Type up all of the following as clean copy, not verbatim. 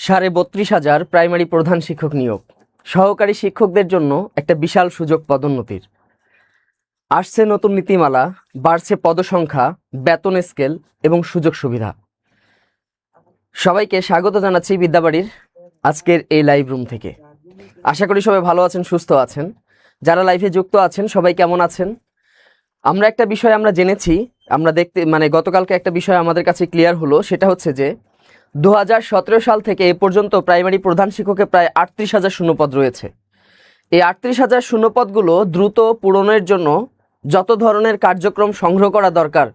32,500 primary প্রধান শিক্ষক নিয়োগ, সহকারী শিক্ষকদের জন্য একটা বিশাল সুযোগ পদোন্নতির। আসছে নতুন নীতিমালা, বাড়ছে পদসংখ্যা, বেতন স্কেল এবং সুযোগ সুবিধা। সবাইকে স্বাগত জানাচ্ছি বিদ্যাবাড়ির আজকের এই লাইভ রুম থেকে। আশা করি সবাই ভালো আছেন, সুস্থ আছেন। যারা লাইভে যুক্ত আছেন সবাই কেমন আছেন? আমরা একটা বিষয় জেনেছি, গতকালকে একটা বিষয় আমাদের কাছে ক্লিয়ার হলো, সেটা হচ্ছে যে 2017 সাল থেকে এ পর্যন্ত প্রাইমারি প্রধান শিক্ষকে প্রায় 38,000 শূন্যপদ রয়েছে। এই 38,000 শূন্যপদগুলো দ্রুত পূরণের জন্য যত ধরনের কার্যক্রম সংগ্রহ করা দরকার,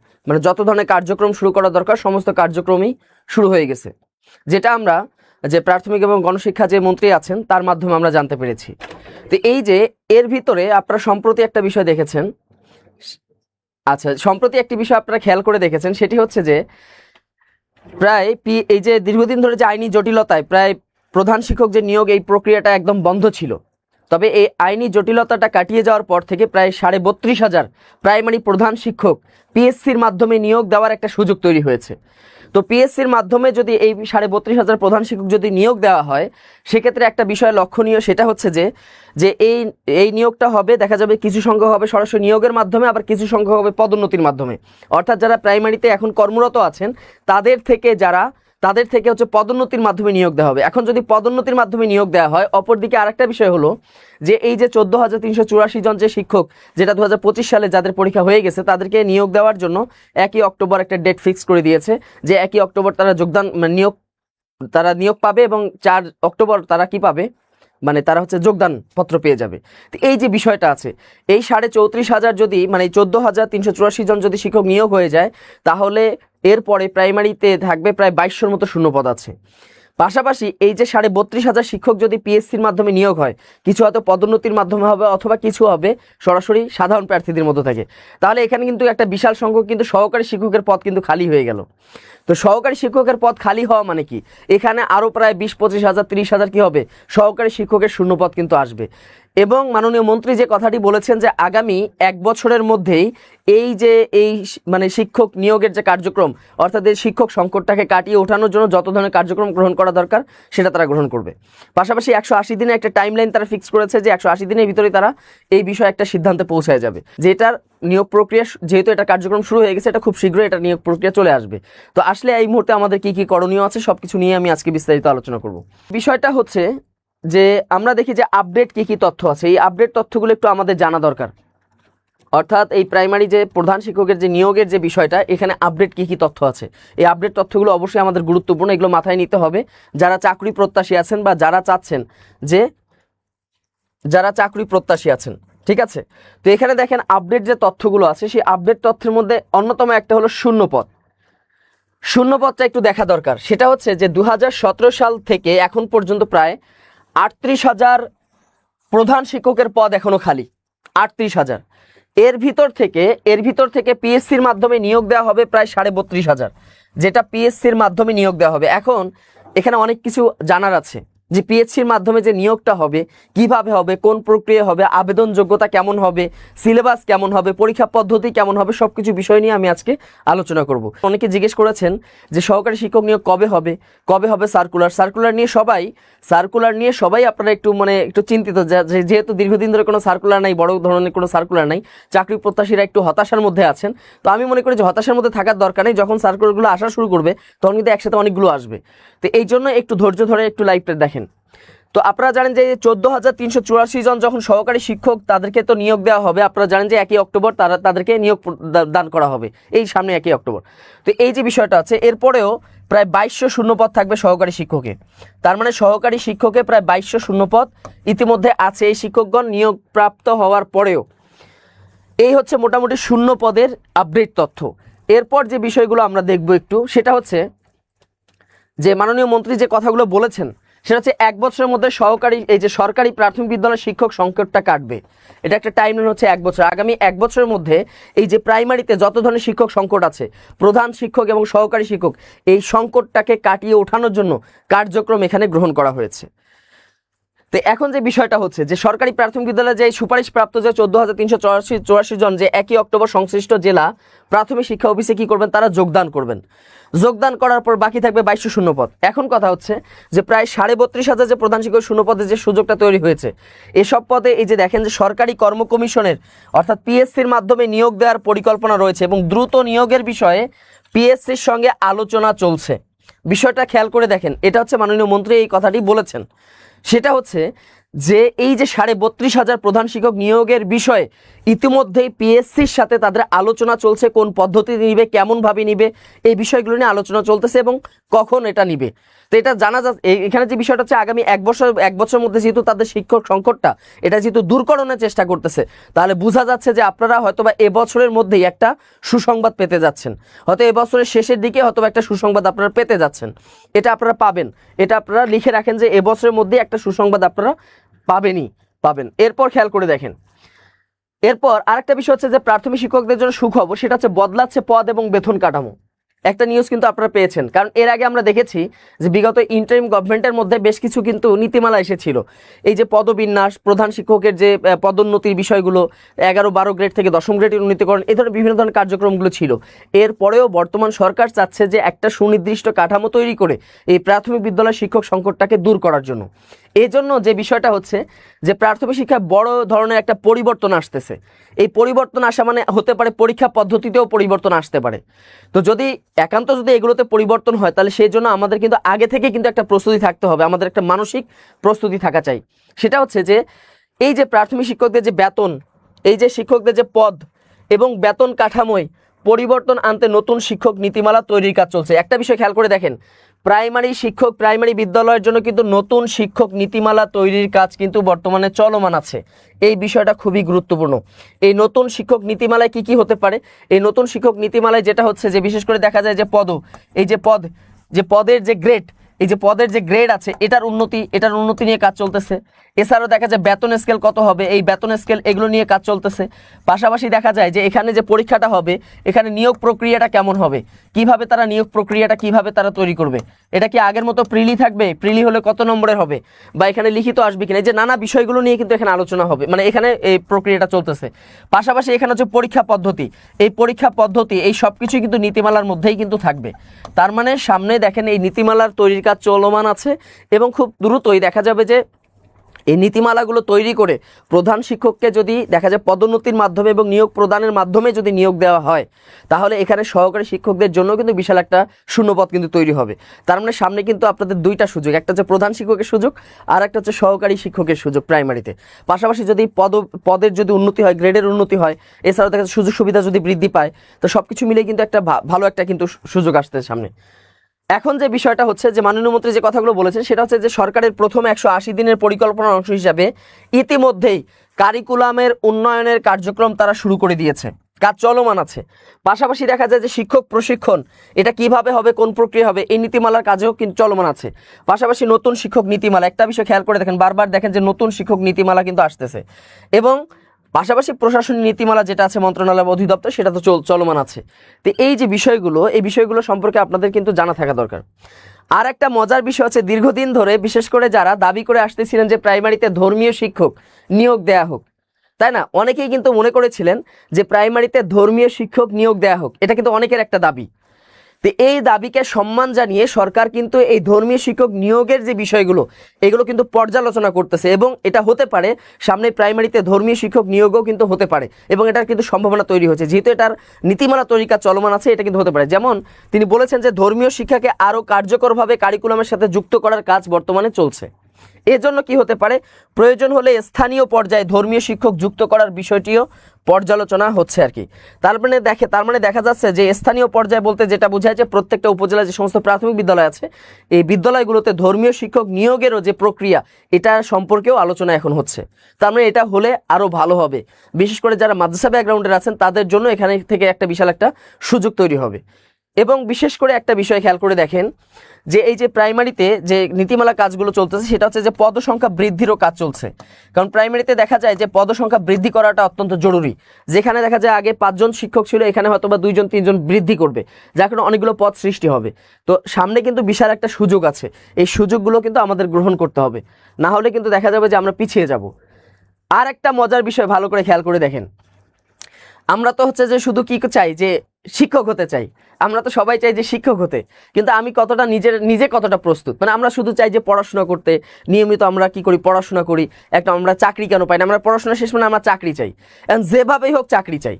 যত ধরনের কার্যক্রম শুরু করা দরকার সমস্ত কার্যক্রমই শুরু হয়ে গেছে, যেটা আমরা যে প্রাথমিক এবং গণশিক্ষা যে মন্ত্রী আছেন তার মাধ্যমে আমরা জানতে পেরেছি। তো এই যে এর ভিতরে আপনারা সম্প্রতি একটা বিষয় দেখেছেন, সম্প্রতি একটি বিষয় আপনারা খেয়াল করে দেখেছেন, সেটি হচ্ছে যে প্রায় এই যে দীর্ঘদিন ধরে যে আইনি জটিলতায় প্রায় প্রধান শিক্ষক যে নিয়োগ, এই প্রক্রিয়াটা একদম বন্ধ ছিল। তবে এই আইনি জটিলতাটা কাটিয়ে যাওয়ার পর থেকে প্রায় 32,500 প্রাইমারি প্রধান শিক্ষক পিএসসির মাধ্যমে নিয়োগ দেওয়ার একটা সুযোগ তৈরি হয়েছে। তো পিএসসির মাধ্যমে যদি এই 32,500 প্রধান শিক্ষক যদি নিয়োগ দেওয়া হয়, সেক্ষেত্রে একটা বিষয় লক্ষণীয়, সেটা হচ্ছে যে এই নিয়োগটা হবে, দেখা যাবে কিছু সংখ্যক হবে সরাসরি নিয়োগের মাধ্যমে, আবার কিছু সংখ্যক হবে পদোন্নতির মাধ্যমে। অর্থাৎ যারা প্রাইমারিতে এখন কর্মরত আছেন তাদের থেকে হচ্ছে পদোন্নতির মাধ্যমে নিয়োগ দেওয়া হবে। এখন যদি পদোন্নতির মাধ্যমে নিয়োগ দেওয়া হয়, অপরদিকে আরেকটা বিষয় হলো যে এই যে 14,384 জন যে শিক্ষক, যেটা 2025 সালে যাদের পরীক্ষা হয়ে গেছে, তাদেরকে নিয়োগ দেওয়ার জন্য 1 অক্টোবর একটা ডেট ফিক্স করে দিয়েছে যে 1 অক্টোবর তারা নিয়োগ পাবে এবং 4 অক্টোবর তারা কি পাবে, তারা হচ্ছে যোগদান পত্র পেয়ে যাবে। তো এই যে বিষয়টা আছে, এই 34,500 যদি এই 14,384 জন যদি শিক্ষক নিয়োগ হয়ে যায়, তাহলে এরপরে প্রাইমারিতে থাকবে প্রায় 2200 মতো শূন্যপদ আছে। পাশাপাশি এই যে 32,500 শিক্ষক যদি পিএসসির মাধ্যমে নিয়োগ হয়, কিছু হয়তো পদোন্নতির মাধ্যমে হবে অথবা কিছু হবে সরাসরি সাধারণ প্রার্থীদের মধ্যে থেকে, তাহলে এখানে কিন্তু একটা বিশাল সংখ্যক কিন্তু সহকারী শিক্ষকের পদ কিন্তু খালি হয়ে গেল। তো সহকারী শিক্ষকের পদ খালি হওয়া মানে কি, এখানে আরও প্রায় 20-25,000 30,000 কি হবে সহকারী শিক্ষকের শূন্যপদ কিন্তু আসবে। এবং মাননীয় মন্ত্রী যে কথাটি বলেছেন যে আগামী 1 বছরের মধ্যেই এই শিক্ষক নিয়োগের যে কার্যক্রম, অর্থাৎ এই শিক্ষক সংকটটাকে কাটিয়ে ওঠানোর জন্য যত ধরনের কার্যক্রম গ্রহণ করা দরকার সেটা তারা গ্রহণ করবে। পাশাপাশি 180 দিনে একটা টাইমলাইন তারা ফিক্স করেছে যে 180 দিনের ভিতরে তারা এই বিষয়ে একটা সিদ্ধান্তে পৌঁছায় যাবে, যেটার নিয়োগ প্রক্রিয়া, যেহেতু এটা কার্যক্রম শুরু হয়ে গেছে, এটা খুব শীঘ্রই এটা নিয়োগ প্রক্রিয়া চলে আসবে। তো আসলে এই মুহূর্তে আমাদের কি কি করণীয় আছে সবকিছু নিয়ে আমি আজকে বিস্তারিত আলোচনা করব। বিষয়টা হচ্ছে যে আমরা দেখি যে আপডেট কি তথ্য আছে, এই আপডেট তথ্যগুলো একটু আমাদের জানা দরকার। অর্থাৎ এই প্রাইমারি যে প্রধান শিক্ষকের যে নিয়োগের যে বিষয়টা, এখানে আপডেট কি তথ্য আছে, এই আপডেট তথ্যগুলো অবশ্যই আমাদের গুরুত্বপূর্ণ, এগুলো মাথায় নিতে হবে। যারা চাকরি প্রত্যাশী আছেন বা যারা চাচ্ছেন যারা চাকরি প্রত্যাশী আছেন, ঠিক আছে। তো এখানে দেখেন আপডেট যে তথ্যগুলো আছে, সেই আপডেট তথ্যের মধ্যে অন্যতম একটা হলো শূন্যপদটা একটু দেখা দরকার। সেটা হচ্ছে যে 2017 সাল থেকে এখন পর্যন্ত প্রায় 38,000 প্রধান শিক্ষকের পদ এখনো খালি, 38,000। এর ভিতর থেকে পিএসসির মাধ্যমে নিয়োগ দেওয়া হবে প্রায় 32,500, যেটা পিএসসির মাধ্যমে নিয়োগ দেওয়া হবে। এখন এখানে অনেক কিছু জানার আছে যে পিএসসির মাধ্যমে যে নিয়োগটা হবে কিভাবে হবে, কোন প্রক্রিয়া হবে, আবেদন যোগ্যতা কেমন হবে, সিলেবাস কেমন হবে, পরীক্ষা পদ্ধতি কেমন হবে, সবকিছু বিষয় নিয়ে আমি আজকে আলোচনা করব। অনেকে জিজ্ঞেস করেছেন যে সহকারী শিক্ষক নিয়োগ কবে হবে সার্কুলার নিয়ে সবাই আপনারা একটু চিন্তিত, যেহেতু দীর্ঘদিন ধরে কোনো সার্কুলার নাই, বড় ধরনের কোনো সার্কুলার নাই, চাকরি প্রত্যাশীরা একটু হতাশার মধ্যে আছেন। তো আমি মনে করি যে হতাশার মধ্যে থাকার দরকার নেই, যখন সার্কুলারগুলো আসা শুরু করবে তখন কিন্তু একসাথে অনেকগুলো আসবে। তো এই জন্য একটু ধৈর্য ধরে একটু লাইভটা দেখেন। তো আপনারা জানেন যে 14,384 জন যখন সহকারী শিক্ষক তাদেরকে তো নিয়োগ দেওয়া হবে, আপনারা জানেন যে 1 অক্টোবর তাদেরকে নিয়োগ দান করা হবে, এই সামনে 1 অক্টোবর। তো এই যে বিষয়টা আছে, এরপরেও প্রায় 2200 শূন্যপদ থাকবে সহকারী শিক্ষকে। তার মানে সহকারী শিক্ষকে প্রায় 2200 শূন্যপদ ইতিমধ্যে আছে। এই শিক্ষকগণ নিয়োগ প্রাপ্ত হওয়ার পরেও এই হচ্ছে মোটামুটি শূন্যপদের আপডেট তথ্য। এরপর যে বিষয়গুলো আমরা দেখব একটু, সেটা হচ্ছে যে মাননীয় মন্ত্রী যে কথাগুলো বলেছেন, সেটা হচ্ছে 1 বছরের মধ্যে সরকারি প্রাথমিক বিদ্যালয়ের শিক্ষক সংকটটা কাটবে। এটা একটা টাইমলাইন হচ্ছে 1 বছর। আগামী 1 বছরের মধ্যে এই যে প্রাইমারিতে যত ধরনের শিক্ষক সংকট আছে, প্রধান শিক্ষক এবং সহকারী শিক্ষক, এই সংকটটাকে কাটিয়ে ওঠানোর জন্য কার্যক্রম এখানে গ্রহণ করা হয়েছে। তো এখন যে বিষয়টা হচ্ছে যে সরকারি প্রাথমিক বিদ্যালয়ে যে সুপারিশপ্রাপ্ত যে 14,384 জন যে 1 অক্টোবর সংশ্লিষ্ট জেলা প্রাথমিক শিক্ষা অফিসে কি করবেন, তারা যোগদান করবেন। যোগদান করার পর বাকি থাকবে 2200 শূন্যপদ। এখন কথা হচ্ছে যে প্রায় 32,500 যে প্রধান শিক্ষক শূন্যপদে যে সুযোগটা তৈরি হয়েছে, এসব পদে এই যে দেখেন যে সরকারি কর্ম কমিশনের অর্থাৎ পিএসসির মাধ্যমে নিয়োগ দেওয়ার পরিকল্পনা রয়েছে এবং দ্রুত নিয়োগের বিষয়ে পিএসসির সঙ্গে আলোচনা চলছে। বিষয়টা খেয়াল করে দেখেন, এটা হচ্ছে মাননীয় মন্ত্রী এই কথাটি বলেছেন। সেটা হচ্ছে যে এই যে 32,500 প্রধান শিক্ষক নিয়োগের বিষয়ে ইতিমধ্যেই পিএসসির সাথে তাদের আলোচনা চলছে, কোন পদ্ধতিতে নিবে, কেমনভাবে নিবে, এই বিষয়গুলো নিয়ে আলোচনা চলতেছে এবং কখন এটা নিবে। তো এটা জানা যাচ্ছে এখানে যে বিষয়টা হচ্ছে আগামী এক বছরের মধ্যে যেহেতু তাদের শিক্ষক সংকটটা এটা যেহেতু দূরকরণের চেষ্টা করতেছে, তাহলে বোঝা যাচ্ছে যে আপনারা হয়তোবা এবছরের মধ্যেই একটা সুসংবাদ পেতে যাচ্ছেন, হয়তো এবছরের শেষের দিকে হয়তো একটা সুসংবাদ আপনারা পেতে যাচ্ছেন। এটা আপনারা পাবেন, এটা আপনারা লিখে রাখেন যে এবছরের মধ্যে একটা সুসংবাদ আপনারা পাবেন। এরপর খেয়াল করে দেখেন, এরপর আরেকটা বিষয় হচ্ছে যে প্রাথমিক শিক্ষকদের জন্য সুখবর, সেটা হচ্ছে বদলাচ্ছে পদ এবং বেতন কাঠামো। একটা নিউজ কিন্তু আপনারা পেয়েছেন, কারণ এর আগে আমরা দেখেছি যে বিগত ইন্টারিম গভর্নমেন্টের মধ্যে বেশ কিছু কিন্তু নীতিমালা এসেছিল, এই যে পদবিন্যাস, প্রধান শিক্ষকের যে পদোন্নতির বিষয়গুলো, 11-12 গ্রেড থেকে 10ম গ্রেডের উন্নীতকরণ, এই ধরনের বিভিন্ন ধরনের কার্যক্রমগুলো ছিল। এরপরেও বর্তমান সরকার চাচ্ছে যে একটা সুনির্দিষ্ট কাঠামো তৈরি করে এই প্রাথমিক বিদ্যালয় শিক্ষক সংকটটাকে দূর করার জন্য। এই জন্য যে বিষয়টা হচ্ছে যে প্রাথমিক শিক্ষায় বড় ধরনের একটা পরিবর্তন আসতেছে। এই পরিবর্তন আসা মানে হতে পারে পরীক্ষা পদ্ধতিতেও পরিবর্তন আসতে পারে। তো যদি এগুলোতে পরিবর্তন হয়, তাহলে সেই জন্য আমাদের কিন্তু আগে থেকে কিন্তু একটা প্রস্তুতি থাকতে হবে, আমাদের একটা মানসিক প্রস্তুতি থাকা চাই। সেটা হচ্ছে যে এই যে প্রাথমিক শিক্ষকদের যে বেতন, এই যে শিক্ষকদের যে পদ এবং বেতন কাঠামোয় পরিবর্তন আনতে নতুন শিক্ষক নীতিমালা তৈরির কাজ চলছে। একটা বিষয় খেয়াল করে দেখেন, প্রাইমারি বিদ্যালয়ের জন্য কিন্তু নতুন শিক্ষক নীতিমালা তৈরির কাজ কিন্তু বর্তমানে চলমান আছে। এই বিষয়টা খুবই গুরুত্বপূর্ণ। এই নতুন শিক্ষক নীতিমালায় কি হতে পারে, এই নতুন শিক্ষক নীতিমালায় যেটা হচ্ছে যে বিশেষ করে দেখা যায় যে পদের যে গ্রেড আছে এটার উন্নতি নিয়ে কাজ চলতেছে। এছাড়াও দেখা যায় বেতন স্কেল কত হবে, এই বেতন স্কেল এগুলো নিয়ে কাজ চলতেছে। পাশাপাশি দেখা যায় যে এখানে যে পরীক্ষাটা হবে, এখানে নিয়োগ প্রক্রিয়াটা কেমন হবে, কিভাবে তারা নিয়োগ প্রক্রিয়াটা কিভাবে তারা তৈরি করবে, এটা কি আগের মতো প্রিলি থাকবে, প্রিলি হলে কত নম্বরের হবে, বা এখানে লিখিত আসবে কিনা, এই যে নানা বিষয়গুলো নিয়ে কিন্তু এখানে আলোচনা হবে, মানে এখানে এই প্রক্রিয়াটা চলতেছে। পাশাপাশি এখানে হচ্ছে পরীক্ষা পদ্ধতি এই সব কিছুই কিন্তু নীতিমালার মধ্যেই কিন্তু থাকবে। তার মানে সামনে দেখেন এই নীতিমালার তৈরির কাজ চলমান আছে এবং খুব দ্রুতই দেখা যাবে যে এই নীতিমালাগুলো তৈরি করে প্রধান শিক্ষককে যদি দেখা যায় পদোন্নতির মাধ্যমে এবং নিয়োগ প্রদানের মাধ্যমে যদি নিয়োগ দেওয়া হয়, তাহলে এখানে সহকারী শিক্ষকদের জন্য কিন্তু বিশাল একটা শূন্যপদ কিন্তু তৈরি হবে। তার মানে সামনে কিন্তু আপনাদের দুইটা সুযোগ, একটা হচ্ছে প্রধান শিক্ষকের সুযোগ আর একটা হচ্ছে সহকারী শিক্ষকের সুযোগ প্রাইমারিতে। পাশাপাশি যদি পদের যদি উন্নতি হয়, গ্রেডের উন্নতি হয়, এছাড়াও দেখা যাচ্ছে সুযোগ সুবিধা যদি বৃদ্ধি পায়, তো সব কিছু মিলে কিন্তু একটা ভালো একটা কিন্তু সুযোগ আসতে সামনে। এখন যে বিষয়টা হচ্ছে যে মাননীয় মন্ত্রী যে কথাগুলো বলেছেন, সেটা হচ্ছে যে সরকারের প্রথম 180 দিনের পরিকল্পনার অংশ হিসাবে ইতিমধ্যেই কারিকুলামের উন্নয়নের কার্যক্রম তারা শুরু করে দিয়েছে, কাজ চলমান আছে। পাশাপাশি দেখা যায় যে শিক্ষক প্রশিক্ষণ এটা কিভাবে হবে, কোন প্রক্রিয়া হবে, এই নীতিমালার কাজেও কিন্তু চলমান আছে। পাশাপাশি নতুন শিক্ষক নীতিমালা, একটা বিষয় খেয়াল করে দেখেন, বারবার দেখেন যে নতুন শিক্ষক নীতিমালা কিন্তু আসতেছে এবং পাশাপাশি প্রশাসনিক নীতিমালা যেটা আছে মন্ত্রণালয় অধিদপ্তর, সেটা তো চলমান আছে। তো এই যে বিষয়গুলো সম্পর্কে আপনাদের কিন্তু জানা থাকা দরকার। আর একটা মজার বিষয় হচ্ছে, দীর্ঘদিন ধরে বিশেষ করে যারা দাবি করে আসতেছিলেন যে প্রাইমারিতে ধর্মীয় শিক্ষক নিয়োগ দেয়া হোক, তাই না, অনেকেই কিন্তু মনে করেছিলেন যে প্রাইমারিতে ধর্মীয় শিক্ষক নিয়োগ দেয়া হোক, এটা কিন্তু অনেকের একটা দাবি। তো এই দাবিকে সম্মান জানিয়ে সরকার কিন্তু এই ধর্মীয় শিক্ষক নিয়োগের যে বিষয়গুলো এগুলো কিন্তু পর্যালোচনা করতেছে এবং এটা হতে পারে সামনে প্রাইমারিতে ধর্মীয় শিক্ষক নিয়োগও কিন্তু হতে পারে এবং এটার কিন্তু সম্ভাবনা তৈরি হয়েছে, যেহেতু এটার নীতিমালা তৈরির কাজ চলমান আছে, এটা কিন্তু হতে পারে। যেমন তিনি বলেছেন যে ধর্মীয় শিক্ষাকে আরও কার্যকরভাবে কারিকুলামের সাথে যুক্ত করার কাজ বর্তমানে চলছে। এজন্য কি হতে পারে, প্রয়োজন হলে স্থানীয় পর্যায়ে ধর্মীয় শিক্ষক যুক্ত করার বিষয়টিও পর্যালোচনা হচ্ছে আর কি। তার মানে দেখা যাচ্ছে যে স্থানীয় পর্যায়ে বলতে যেটা বোঝায় যে প্রত্যেকটা উপজেলায় যে সমস্ত প্রাথমিক বিদ্যালয় আছে, এই বিদ্যালয়গুলোতে ধর্মীয় শিক্ষক নিয়োগেরও যে প্রক্রিয়া এটা সম্পর্কেও আলোচনা এখন হচ্ছে। তার মানে এটা হলে আরও ভালো হবে, বিশেষ করে যারা মাদ্রাসা ব্যাকগ্রাউন্ডের আছেন তাদের জন্য এখানে থেকে একটা বিশাল একটা সুযোগ তৈরি হবে। এবং বিশেষ করে একটা বিষয় খেয়াল করে দেখেন যে এই যে প্রাইমারিতে যে নীতিমালা কাজগুলো চলতেছে সেটা হচ্ছে যে পদসংখ্যা বৃদ্ধিরও কাজ চলছে। কারণ প্রাইমারিতে দেখা যায় যে পদসংখ্যা বৃদ্ধি করাটা অত্যন্ত জরুরি। যেখানে দেখা যায় আগে 5 জন শিক্ষক ছিল, এখানে হয়তো বা 2 জন 3 জন বৃদ্ধি করবে, যার কারণে অনেকগুলো পদ সৃষ্টি হবে। তো সামনে কিন্তু বিশাল একটা সুযোগ আছে, এই সুযোগগুলো কিন্তু আমাদের গ্রহণ করতে হবে, না হলে কিন্তু দেখা যাবে যে আমরা পিছিয়ে যাব। আর একটা মজার বিষয় ভালো করে খেয়াল করে দেখেন, আমরা তো হচ্ছে যে শুধু কি চাই যে শিক্ষক হতে চাই, আমরা তো সবাই চাই যে শিক্ষক হতে, কিন্তু আমি কতটা নিজে কতটা প্রস্তুত, মানে আমরা শুধু চাই যে পড়াশোনা করতে, নিয়মিত আমরা কি করি পড়াশোনা করি, একটা আমরা চাকরি কেন পাই না, আমরা পড়াশোনা শেষ মানে আমরা চাকরি চাই, যেভাবেই হোক চাকরি চাই,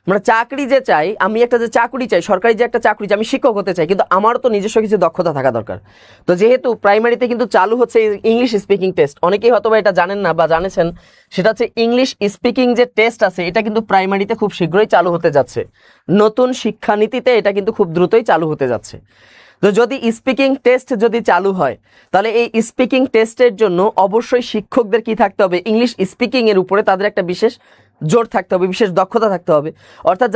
মানে চাকরি যে চাই, আমি একটা যে চাকরি চাই, সরকারি যে একটা চাকরি চাই, আমি শিক্ষক হতে চাই, কিন্তু আমারও তো নিজস্ব কিছু দক্ষতা থাকা দরকার। তো যেহেতু প্রাইমারিতে কিন্তু চালু হচ্ছে ইংলিশ স্পিকিং টেস্ট, অনেকেই হয়তো বা এটা জানেন না বা জানেছেন, সেটা হচ্ছে ইংলিশ স্পিকিং যে টেস্ট আছে এটা কিন্তু প্রাইমারিতে খুব শীঘ্রই চালু হতে যাচ্ছে। নতুন শিক্ষানীতিতে এটা কিন্তু খুব দ্রুতই চালু হতে যাচ্ছে। তো যদি স্পিকিং টেস্ট যদি চালু হয়, তাহলে এই স্পিকিং টেস্টের জন্য অবশ্যই শিক্ষকদের কি থাকতে হবে, ইংলিশ স্পিকিং এর উপরে তাদের একটা বিশেষ জোর থাকতে হবে, বিশেষ দক্ষতা থাকতে হবে। অর্থাৎ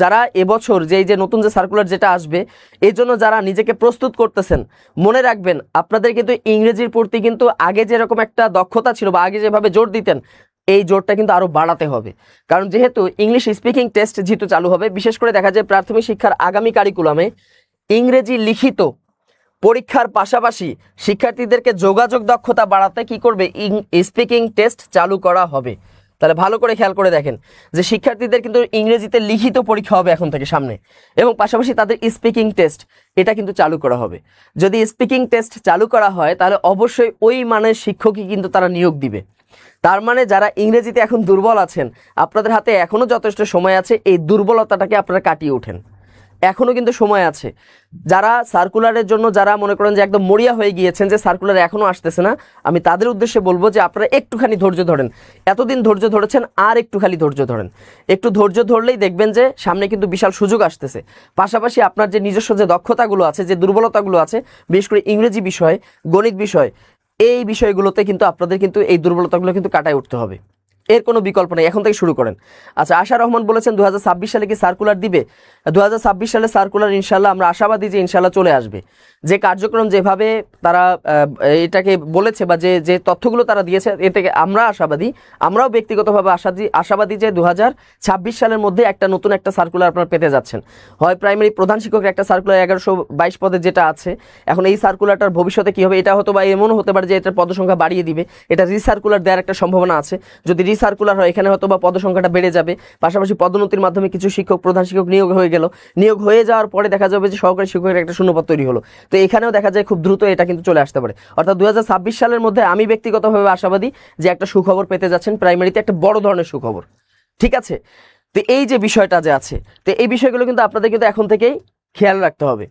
যারা এবছর যে নতুন যে সার্কুলার যেটা আসবে, এই জন্য যারা নিজেকে প্রস্তুত করতেছেন, মনে রাখবেন আপনাদের কিন্তু ইংরেজির প্রতি কিন্তু আগে যেরকম একটা দক্ষতা ছিল বা আগে যেভাবে জোর দিতেন, এই জোরটা কিন্তু আরও বাড়াতে হবে। কারণ যেহেতু ইংলিশ স্পিকিং টেস্ট যেহেতু চালু হবে, বিশেষ করে দেখা যায় প্রাথমিক শিক্ষার আগামী কারিকুলামে ইংরেজি লিখিত পরীক্ষার পাশাপাশি শিক্ষার্থীদেরকে যোগাযোগ দক্ষতা বাড়াতে কি করবে, স্পিকিং টেস্ট চালু করা হবে। তাহলে ভালো করে খেয়াল করে দেখেন যে শিক্ষার্থীদের কিন্তু ইংরেজিতে লিখিত পরীক্ষা হবে এখন থেকে সামনে, এবং পাশাপাশি তাদের স্পিকিং টেস্ট এটা কিন্তু চালু করা হবে। যদি স্পিকিং টেস্ট চালু করা হয় তাহলে অবশ্যই ওই মানের শিক্ষকই কিন্তু তারা নিয়োগ দিবে। তার মানে যারা ইংরেজিতে এখন দুর্বল আছেন, আপনাদের হাতে এখনও যথেষ্ট সময় আছে, এই দুর্বলতাটাকে আপনারা কাটিয়ে ওঠেন, এখনও কিন্তু সময় আছে। যারা সার্কুলারের জন্য যারা মনে করেন যে একদম মরিয়া হয়ে গিয়েছেন যে সার্কুলার এখনও আসতেছে না, আমি তাদের উদ্দেশ্যে বলবো যে আপনারা একটুখানি ধৈর্য ধরেন, এতদিন ধৈর্য ধরেছেন আর একটু খালি ধৈর্য ধরেন, একটু ধৈর্য ধরলেই দেখবেন যে সামনে কিন্তু বিশাল সুযোগ আসতেছে। পাশাপাশি আপনার যে নিজস্ব যে দক্ষতাগুলো আছে, যে দুর্বলতাগুলো আছে, বিশেষ করে ইংরেজি বিষয়, গণিত বিষয়, এই বিষয়গুলোতে কিন্তু আপনাদের কিন্তু এই দুর্বলতাগুলো কিন্তু কাটায় উঠতে হবে, এর কোনো বিকল্প নেই, এখন থেকে শুরু করেন। আচ্ছা, আশা রহমান বলেছেন 2026 সালে কি সার্কুলার দিবে? 2026 সালে সার্কুলার ইনশাল্লাহ আমরা আশাবাদী যে ইনশাল্লাহ চলে আসবে। যে কার্যক্রম যেভাবে তারা এটাকে বলেছে বা যে তথ্যগুলো তারা দিয়েছে, এ থেকে আমরা আশাবাদী, আমরাও ব্যক্তিগতভাবে আশাবাদী যে 2026 সালের মধ্যে একটা নতুন একটা সার্কুলার আপনারা পেতে যাচ্ছেন। হয় প্রাইমারি প্রধান শিক্ষকের একটা সার্কুলার 1122 পদে যেটা আছে, এখন এই সার্কুলারটার ভবিষ্যতে কী হবে, এটা হয়তো বা এমনও হতে পারে যে এটার পদসংখ্যা বাড়িয়ে দিবে, এটা রিসার্কুলার দেওয়ার একটা সম্ভাবনা আছে। যদি রিসার্কুলার হয় এখানে হয়তো বা পদসংখ্যাটা বেড়ে যাবে, পাশাপাশি পদোন্নতির মাধ্যমে কিছু শিক্ষক প্রধান শিক্ষক নিয়োগ হয়ে গেল, নিয়োগ হয়ে যাওয়ার পরে দেখা যাবে যে সহকারী শিক্ষকের একটা শূন্যপদ তৈরি হলো। তো এখানেও দেখা যায় খুব দ্রুত এটা কিন্তু চলে আসতে পারে। অর্থাৎ 2026 সালের মধ্যে আমি ব্যক্তিগতভাবে আশাবাদী যে একটা সুখবর পেতে যাচ্ছেন, প্রাইমারিতে একটা বড় ধরনের সুখবর। ঠিক আছে, তো এই যে বিষয়টা যে আছে, তো এই বিষয়গুলো কিন্তু আপনাদের কিন্তু এখন থেকেই খেয়াল রাখতে হবে।